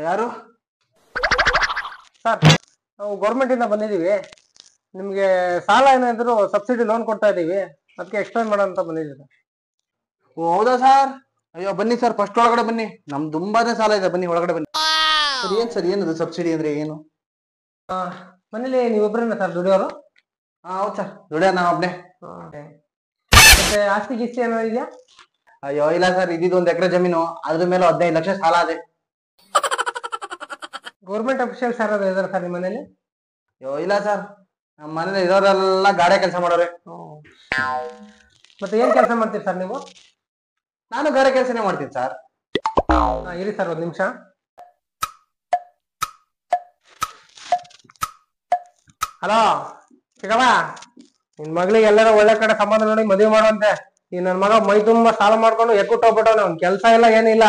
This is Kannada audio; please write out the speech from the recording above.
ಯಾರು? ಸರ್, ನಾವು ಗೌರ್ಮೆಂಟ್ ಇಂದ ಬಂದಿದ್ದೀವಿ. ನಿಮ್ಗೆ ಸಾಲ ಏನಾದ್ರು ಸಬ್ಸಿಡಿ ಲೋನ್ ಕೊಡ್ತಾ ಇದೀವಿ, ಅದಕ್ಕೆ ಎಕ್ಸ್ಪ್ಲೈನ್ ಮಾಡೋಣ ಅಂತ ಬಂದಿದ್ದೀವಿ. ಓ ಹೌದಾ ಸರ್? ಅಯ್ಯೋ ಬನ್ನಿ ಸರ್, ಫಸ್ಟ್ ಒಳಗಡೆ ಬನ್ನಿ. ನಮ್ ತುಂಬಾನೇ ಸಾಲ ಇದೆ, ಬನ್ನಿ ಒಳಗಡೆ ಬನ್ನಿ. ಸರ್ ಏನದು ಸಬ್ಸಿಡಿ ಅಂದ್ರೆ ಏನು? ಮನೇಲಿ ನೀವೊಬ್ಬರನ್ನ ಸರ್ ದುಡಿಯೋರು? ಹೌದು ಸರ್, ದುಡಿಯ ನಾ ಒಬ್ನೇ. ಮತ್ತೆ ಆಸ್ತಿ ಗೀಸ್ತಿ ಏನಾದ್ರು ಇದೆಯಾ? ಅಯ್ಯೋ ಇಲ್ಲ ಸರ್, ಇದಿದ್ದು 1 ಎಕರೆ ಜಮೀನು, ಅದ್ರ ಮೇಲೆ 15 ಲಕ್ಷ ಸಾಲ ಇದೆ. ಗೌರ್ಮೆಂಟ್ ಅಫಿಷಿಯಲ್ಸ್ ಯಾರಾದ್ರು ಇದಾರೆ ಸರ್ ನಿಮ್ಮ ಮನೇಲಿ? ಅಯ್ಯೋ ಇಲ್ಲ ಸರ್, ನಮ್ಮ ಮನೇಲಿ ಇರೋರೆಲ್ಲ ಗಾಡೆ ಕೆಲಸ ಮಾಡೋರೆ. ಮತ್ತೆ ಏನ್ ಕೆಲಸ ಮಾಡ್ತೀರಿ ಸರ್ ನೀವು? ನಾನು ಗಾರೆ ಕೆಲಸನೇ ಮಾಡ್ತೀನಿ ಸರ್. ಇರಿ ಸರ್, 1 ನಿಮಿಷ. ಹಲೋ ಚಿಕ್ಕಮ್ಮ, ನಿನ್ ಮಗಳಿಗೆ ಎಲ್ಲಾರ ಒಳ್ಳೆ ಕಡೆ ಸಂಬಂಧ ನೋಡಿ ಮದುವೆ ಮಾಡುವಂತೆ. ಈ ನನ್ ಮಗ ಮೈ ತುಂಬಾ ಸಾಲ ಮಾಡ್ಕೊಂಡು ಎಕ್ಕುಟ್ಟೋಗ್ಬಿಟ್ಟವನೆ, ಅವ್ನ್ ಕೆಲ್ಸ ಇಲ್ಲ ಏನಿಲ್ಲ.